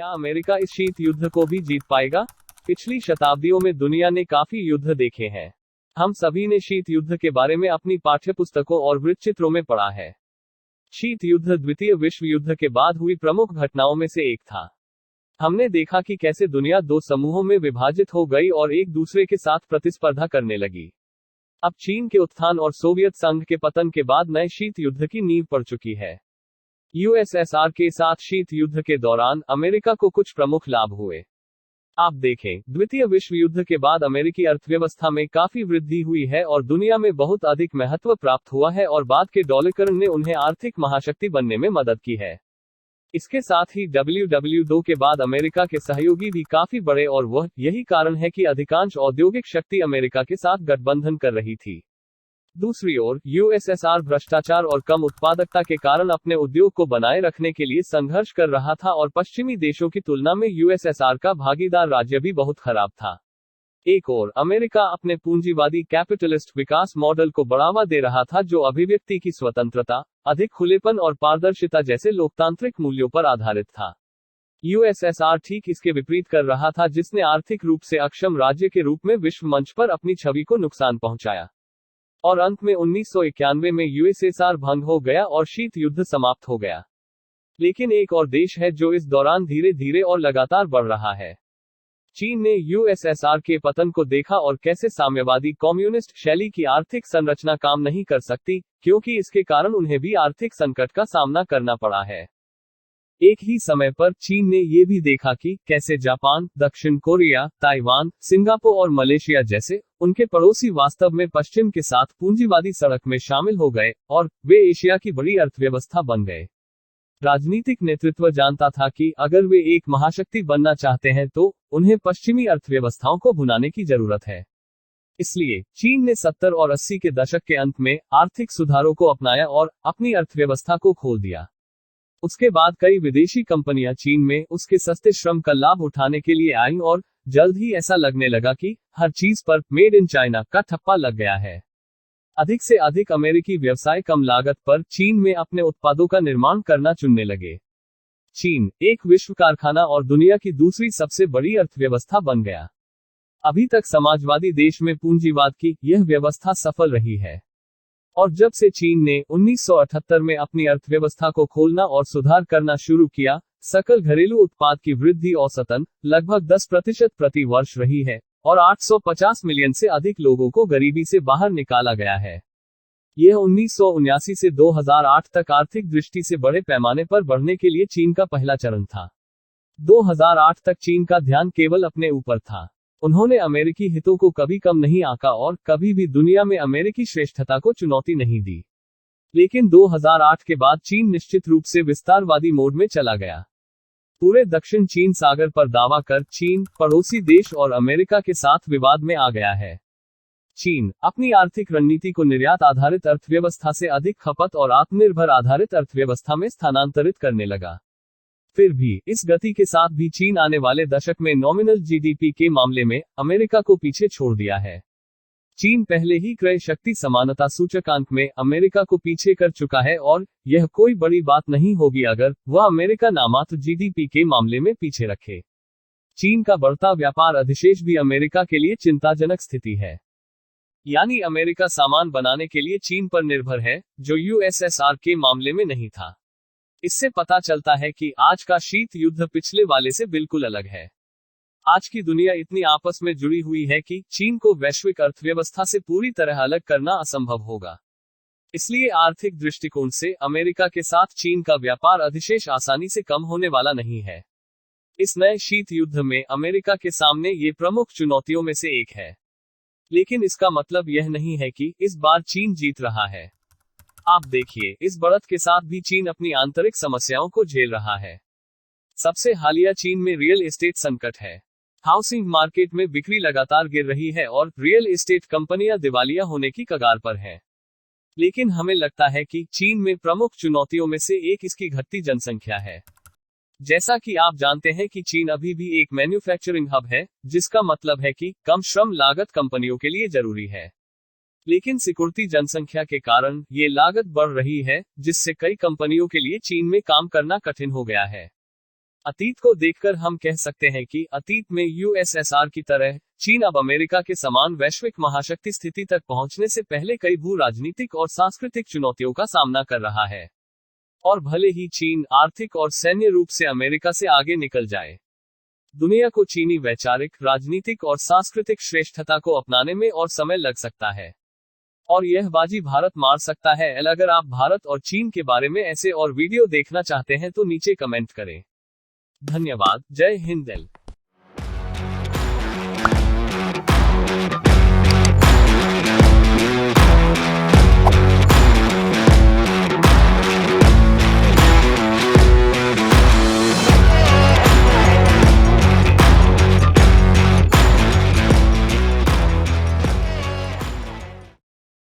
क्या अमेरिका इस शीत युद्ध को भी जीत पाएगा? पिछली शताब्दियों में दुनिया ने काफी युद्ध देखे हैं। हम सभी ने शीत युद्ध के बारे में अपनी पाठ्यपुस्तकों और वृत्तचित्रों में पढ़ा है। शीत युद्ध द्वितीय विश्व युद्ध के बाद हुई प्रमुख घटनाओं में से एक था। हमने देखा कि कैसे दुनिया दो समूहों में विभाजित हो गई और एक दूसरे के साथ प्रतिस्पर्धा करने लगी। अब चीन के उत्थान और सोवियत संघ के पतन के बाद नए शीत युद्ध की नींव पड़ चुकी है। यूएसएसआर के साथ शीत युद्ध के दौरान अमेरिका को कुछ प्रमुख लाभ हुए। आप देखें, द्वितीय विश्व युद्ध के बाद अमेरिकी अर्थव्यवस्था में काफी वृद्धि हुई है और दुनिया में बहुत अधिक महत्व प्राप्त हुआ है और बाद के डॉलरीकरण ने उन्हें आर्थिक महाशक्ति बनने में मदद की है। इसके साथ ही WW2 के बाद अमेरिका के सहयोगी भी काफी बड़े और वह यही कारण है कि अधिकांश औद्योगिक शक्ति अमेरिका के साथ गठबंधन कर रही थी। दूसरी ओर, यूएसएसआर भ्रष्टाचार और कम उत्पादकता के कारण अपने उद्योग को बनाए रखने के लिए संघर्ष कर रहा था और पश्चिमी देशों की तुलना में यूएसएसआर का भागीदार राज्य भी बहुत खराब था। एक ओर, अमेरिका अपने पूंजीवादी कैपिटलिस्ट विकास मॉडल को बढ़ावा दे रहा था जो अभिव्यक्ति की स्वतंत्रता, अधिक खुलेपन और पारदर्शिता जैसे लोकतांत्रिक मूल्यों पर आधारित था। यूएसएसआर ठीक इसके विपरीत कर रहा था, जिसने आर्थिक रूप से अक्षम राज्य के रूप में विश्व मंच पर अपनी छवि को नुकसान पहुंचाया। और अंत में 1991 में यूएसएसआर भंग हो गया और शीत युद्ध समाप्त हो गया। लेकिन एक और देश है जो इस दौरान धीरे धीरे और लगातार बढ़ रहा है। चीन ने यूएसएसआर के पतन को देखा और कैसे साम्यवादी कम्युनिस्ट शैली की आर्थिक संरचना काम नहीं कर सकती, क्योंकि इसके कारण उन्हें भी आर्थिक संकट का सामना करना पड़ा है। एक ही समय पर चीन ने ये भी देखा कि कैसे जापान, दक्षिण कोरिया, ताइवान, सिंगापुर और मलेशिया जैसे उनके पड़ोसी वास्तव में पश्चिम के साथ पूंजीवादी सड़क में शामिल हो गए और वे एशिया की बड़ी अर्थव्यवस्था बन गए। राजनीतिक नेतृत्व जानता था कि अगर वे एक महाशक्ति बनना चाहते हैं तो उन्हें पश्चिमी अर्थव्यवस्थाओं को भुनाने की जरूरत है। इसलिए चीन ने 70 और 80 के दशक के अंत में आर्थिक सुधारों को अपनाया और अपनी अर्थव्यवस्था को खोल दिया। उसके बाद कई विदेशी कंपनियां चीन में उसके सस्ते श्रम का लाभ उठाने के लिए आईं और जल्द ही ऐसा लगने लगा कि हर चीज पर मेड इन चाइना का ठप्पा लग गया है। अधिक से अधिक अमेरिकी व्यवसाय कम लागत पर चीन में अपने उत्पादों का निर्माण करना चुनने लगे। चीन एक विश्व कारखाना और दुनिया की दूसरी सबसे बड़ी अर्थव्यवस्था बन गया। अभी तक समाजवादी देश में पूंजीवाद की यह व्यवस्था सफल रही है। और जब से चीन ने 1978 में अपनी अर्थव्यवस्था को खोलना और सुधार करना शुरू किया, सकल घरेलू उत्पाद की वृद्धि औसतन लगभग 10% प्रति वर्ष रही है और 850 मिलियन से अधिक लोगों को गरीबी से बाहर निकाला गया है। यह 1979 से 2008 तक आर्थिक दृष्टि से बड़े पैमाने पर बढ़ने के लिए चीन का पहला चरण था। 2008 तक चीन का ध्यान केवल अपने ऊपर था। उन्होंने अमेरिकी हितों को कभी कम नहीं आंका और कभी भी दुनिया में अमेरिकी श्रेष्ठता को चुनौती नहीं दी। लेकिन 2008 के बाद चीन निश्चित रूप से विस्तारवादी मोड में चला गया। पूरे दक्षिण चीन सागर पर दावा कर चीन पड़ोसी देश और अमेरिका के साथ विवाद में आ गया है। चीन अपनी आर्थिक रणनीति को निर्यात आधारित अर्थव्यवस्था से अधिक खपत और आत्मनिर्भर आधारित अर्थव्यवस्था में स्थानांतरित करने लगा। फिर भी इस गति के साथ भी चीन आने वाले दशक में नॉमिनल जीडीपी के मामले में अमेरिका को पीछे छोड़ दिया है। चीन पहले ही क्रय शक्ति समानता सूचकांक में अमेरिका को पीछे कर चुका है और यह कोई बड़ी बात नहीं होगी अगर वह अमेरिका नामात्र जीडीपी के मामले में पीछे रखे। चीन का बढ़ता व्यापार अधिशेष भी अमेरिका के लिए चिंताजनक स्थिति है। यानी अमेरिका सामान बनाने के लिए चीन पर निर्भर है, जो यूएसएसआर के मामले में नहीं था। इससे पता चलता है कि आज का शीत युद्ध पिछले वाले से बिल्कुल अलग है। आज की दुनिया इतनी आपस में जुड़ी हुई है कि चीन को वैश्विक अर्थव्यवस्था से पूरी तरह अलग करना असंभव होगा। इसलिए आर्थिक दृष्टिकोण से अमेरिका के साथ चीन का व्यापार अधिशेष आसानी से कम होने वाला नहीं है। इस नए शीत युद्ध में अमेरिका के सामने ये प्रमुख चुनौतियों में से एक है। लेकिन इसका मतलब यह नहीं है कि इस बार चीन जीत रहा है। आप देखिए, इस बढ़त के साथ भी चीन अपनी आंतरिक समस्याओं को झेल रहा है। सबसे हालिया चीन में रियल एस्टेट संकट है। हाउसिंग मार्केट में बिक्री लगातार गिर रही है और रियल एस्टेट कंपनियां दिवालिया होने की कगार पर हैं। लेकिन हमें लगता है कि चीन में प्रमुख चुनौतियों में से एक इसकी घटती जनसंख्या है। जैसा कि आप जानते हैं कि चीन अभी भी एक मैन्युफैक्चरिंग हब है, जिसका मतलब है कि कम श्रम लागत कंपनियों के लिए जरूरी है। लेकिन सिकुड़ती जनसंख्या के कारण ये लागत बढ़ रही है, जिससे कई कंपनियों के लिए चीन में काम करना कठिन हो गया है। अतीत को देखकर हम कह सकते हैं कि अतीत में यूएसएसआर की तरह चीन अब अमेरिका के समान वैश्विक महाशक्ति स्थिति तक पहुंचने से पहले कई भू राजनीतिक और सांस्कृतिक चुनौतियों का सामना कर रहा है। और भले ही चीन आर्थिक और सैन्य रूप से अमेरिका से आगे निकल जाए, दुनिया को चीनी वैचारिक, राजनीतिक और सांस्कृतिक श्रेष्ठता को अपनाने में और समय लग सकता है। और यह बाजी भारत मार सकता है। अगर आप भारत और चीन के बारे में ऐसे और वीडियो देखना चाहते हैं तो नीचे कमेंट करें। धन्यवाद। जय हिंद।